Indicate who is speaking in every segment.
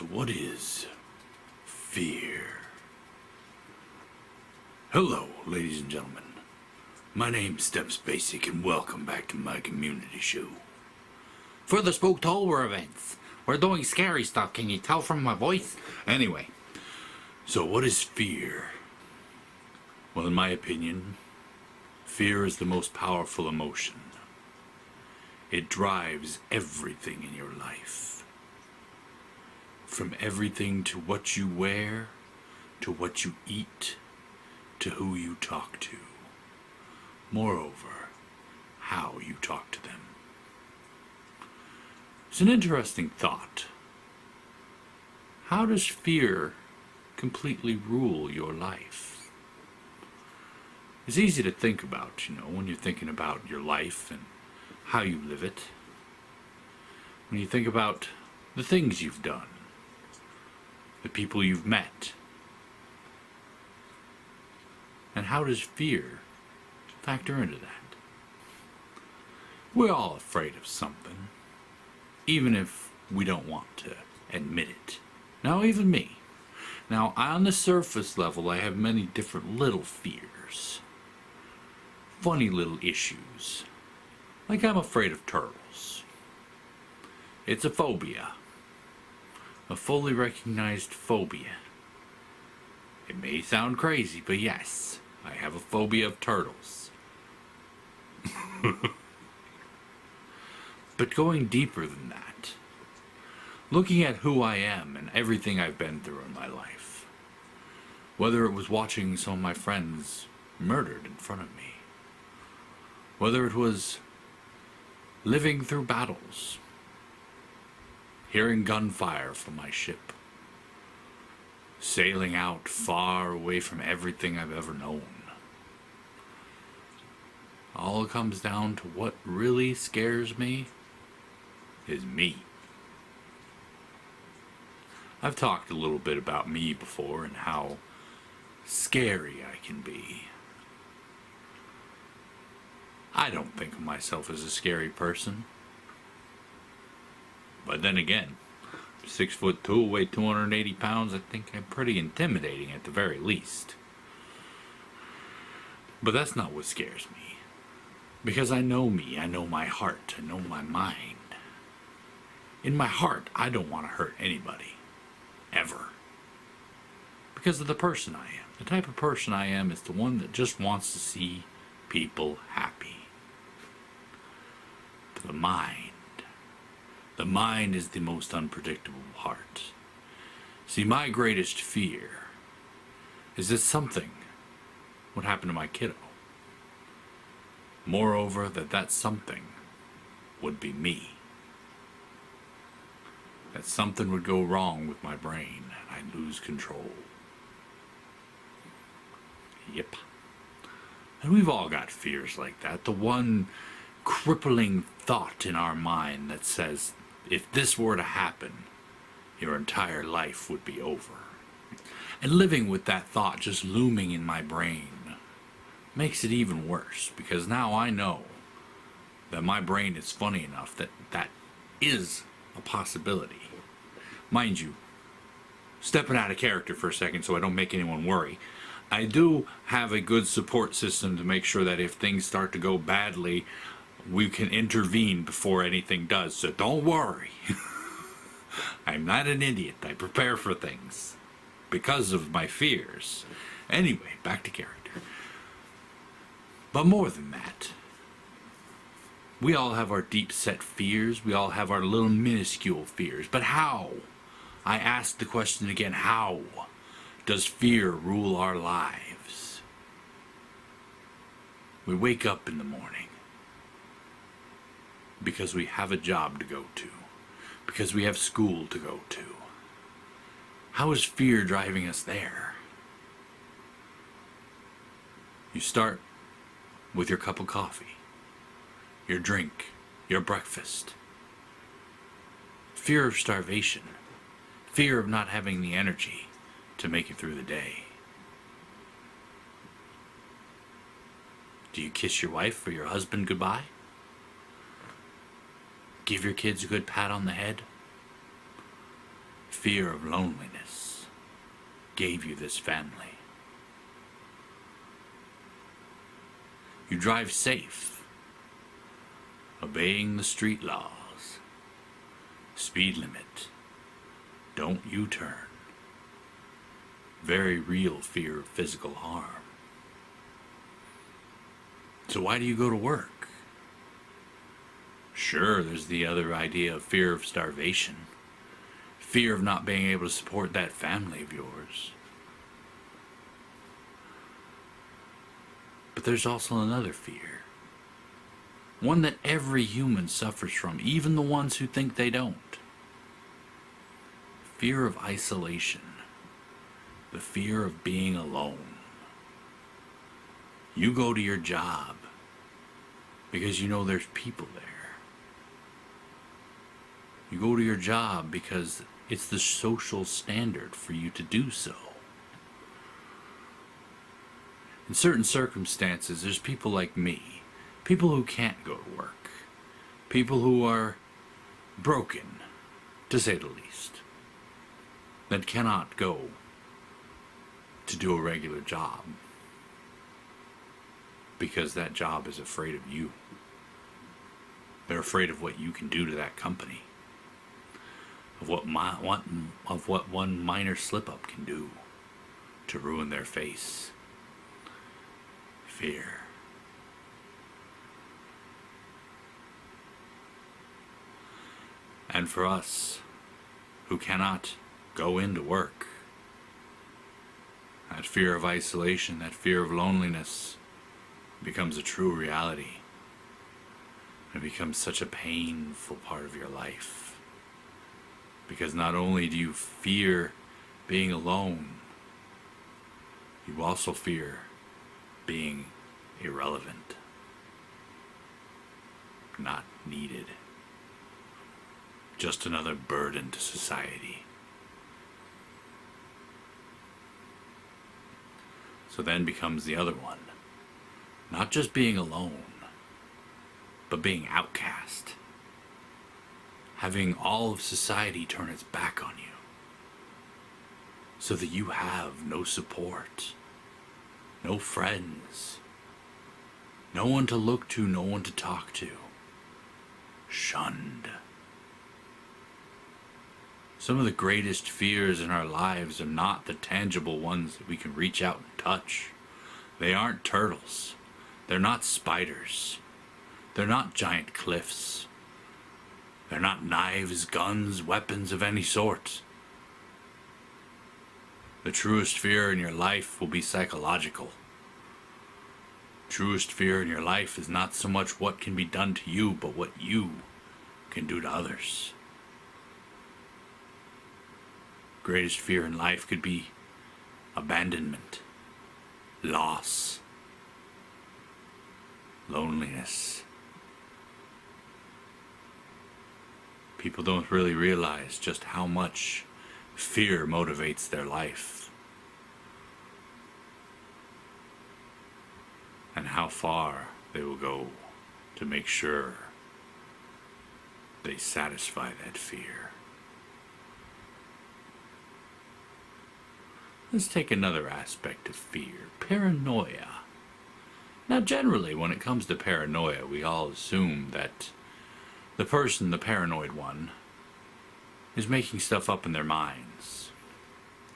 Speaker 1: So what is fear? Hello, ladies and gentlemen. My name's Steps Basic and welcome back to my community show.
Speaker 2: For the Spooktober events, we're doing scary stuff, can you tell from my voice?
Speaker 1: Anyway, so what is fear? Well, in my opinion, fear is the most powerful emotion. It drives everything in your life. From everything to what you wear, to what you eat, to who you talk to. Moreover, how you talk to them. It's an interesting thought. How does fear completely rule your life? It's easy to think about, when you're thinking about your life and how you live it. When you think about the things you've done, the people you've met. And how does fear factor into that? We're all afraid of something, even if we don't want to admit it. Now, even me. Now, on the surface level, I have many different little fears. Funny little issues. Like I'm afraid of turtles. It's a phobia. A fully recognized phobia. It may sound crazy, but yes, I have a phobia of turtles. But going deeper than that, looking at who I am and everything I've been through in my life, whether it was watching some of my friends murdered in front of me, whether it was living through battles, hearing gunfire from my ship, sailing out far away from everything I've ever known. All it comes down to what really scares me is me. I've talked a little bit about me before and how scary I can be. I don't think of myself as a scary person. But then again, 6'2", weigh 280 pounds, I think I'm pretty intimidating at the very least. But that's not what scares me. Because I know me, I know my heart, I know my mind. In my heart, I don't want to hurt anybody. Ever. Because of the person I am. The type of person I am is the one that just wants to see people happy. But the mind is the most unpredictable part. See, my greatest fear is that something would happen to my kiddo. Moreover, that something would be me. That something would go wrong with my brain and I'd lose control. Yep. And we've all got fears like that. The one crippling thought in our mind that says, if this were to happen, your entire life would be over. And living with that thought just looming in my brain makes it even worse, because now I know that my brain is funny enough that that is a possibility. Mind you, stepping out of character for a second so I don't make anyone worry, I do have a good support system to make sure that if things start to go badly, we can intervene before anything does, so don't worry. I'm not an idiot. I prepare for things because of my fears. Anyway, back to character. But more than that, we all have our deep-set fears. We all have our little minuscule fears. But how? I ask the question again, how does fear rule our lives? We wake up in the morning because we have a job to go to, because we have school to go to. How is fear driving us there? You start with your cup of coffee, your drink, your breakfast. Fear of starvation, fear of not having the energy to make it through the day. Do you kiss your wife or your husband goodbye? Give your kids a good pat on the head? fear of loneliness gave you this family. You drive safe, obeying the street laws, speed limit, don't U-turn. Very real fear of physical harm. So why do you go to work? Sure, there's the other idea of fear of starvation. Fear of not being able to support that family of yours. But there's also another fear. One that every human suffers from, even the ones who think they don't. Fear of isolation. The fear of being alone. You go to your job because you know there's people there. You go to your job because it's the social standard for you to do so. In certain circumstances, there's people like me, people who can't go to work, people who are broken, to say the least, that cannot go to do a regular job because that job is afraid of you. They're afraid of what you can do to that company, of what one minor slip-up can do to ruin their face. Fear. And for us, who cannot go into work, that fear of isolation, that fear of loneliness becomes a true reality. It becomes such a painful part of your life. Because not only do you fear being alone, you also fear being irrelevant, not needed, just another burden to society. So then becomes the other one, not just being alone, but being outcast, having all of society turn its back on you, so that you have no support, no friends, no one to look to, no one to talk to. Shunned. Some of the greatest fears in our lives are not the tangible ones that we can reach out and touch. They aren't turtles. They're not spiders. They're not giant cliffs. They're not knives, guns, weapons of any sort. The truest fear in your life will be psychological. Truest fear in your life is not so much what can be done to you, but what you can do to others. Greatest fear in life could be abandonment, loss, loneliness. People don't really realize just how much fear motivates their life, and how far they will go to make sure they satisfy that fear. Let's take another aspect of fear, paranoia. Now generally when it comes to paranoia, we all assume that the person, the paranoid one, is making stuff up in their minds.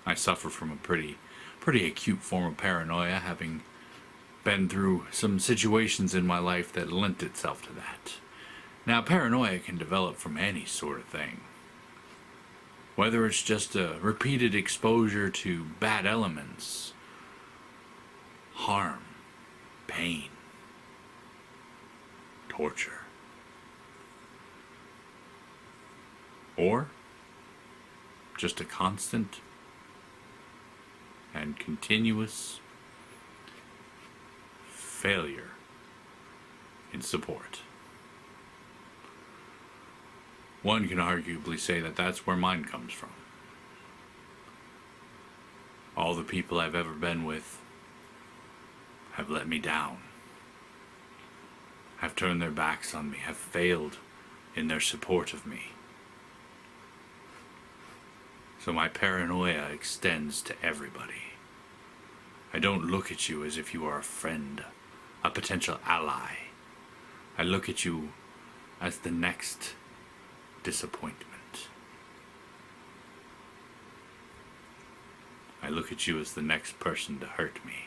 Speaker 1: I suffer from a pretty acute form of paranoia, having been through some situations in my life that lent itself to that. Now, paranoia can develop from any sort of thing. Whether it's just a repeated exposure to bad elements, harm, pain, torture, or just a constant and continuous failure in support. One can arguably say that that's where mine comes from. All the people I've ever been with have let me down, have turned their backs on me, have failed in their support of me. So my paranoia extends to everybody. I don't look at you as if you are a friend, a potential ally. I look at you as the next disappointment. I look at you as the next person to hurt me.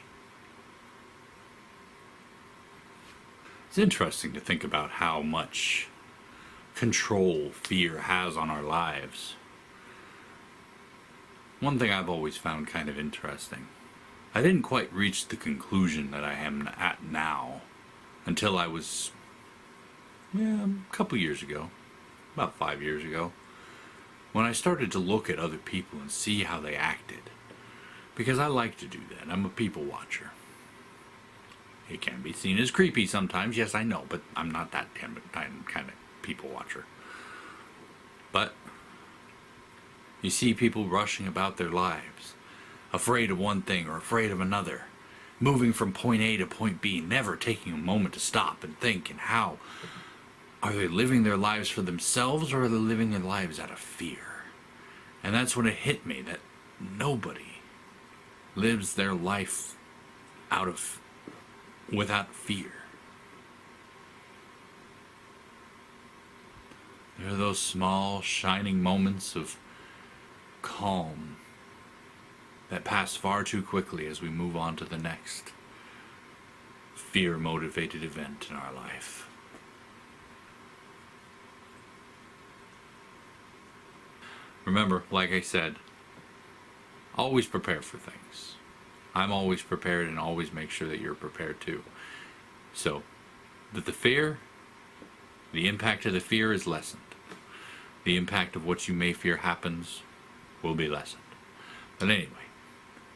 Speaker 1: It's interesting to think about how much control fear has on our lives. One thing I've always found kind of interesting. I didn't quite reach the conclusion that I am at now until I was, a couple years ago, about 5 years ago, when I started to look at other people and see how they acted. Because I like to do that. I'm a people watcher. It can be seen as creepy sometimes, yes, I know, but I'm not that kind of people watcher. But you see people rushing about their lives, afraid of one thing or afraid of another, moving from point A to point B, never taking a moment to stop and think. And how are they living their lives for themselves, or are they living their lives out of fear? And that's when it hit me that nobody lives their life without fear. There are those small, shining moments of calm that pass far too quickly as we move on to the next fear-motivated event in our life. Remember, like I said, always prepare for things. I'm always prepared, and always make sure that you're prepared too. So that the impact of the fear is lessened. The impact of what you may fear happens will be lessened. But anyway,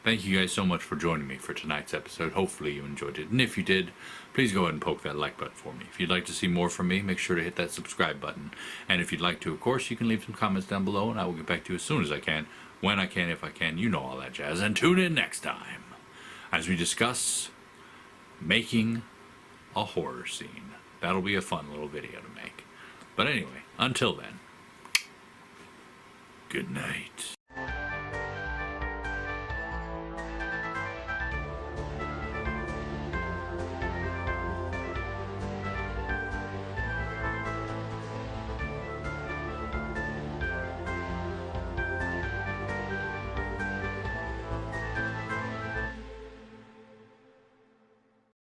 Speaker 1: thank you guys so much for joining me for tonight's episode. Hopefully you enjoyed it. And if you did, please go ahead and poke that like button for me. If you'd like to see more from me, make sure to hit that subscribe button. And if you'd like to, of course, you can leave some comments down below, and I will get back to you as soon as I can, when I can, if I can, you know all that jazz. And tune in next time as we discuss making a horror scene. That'll be a fun little video to make. But anyway, until then, good night.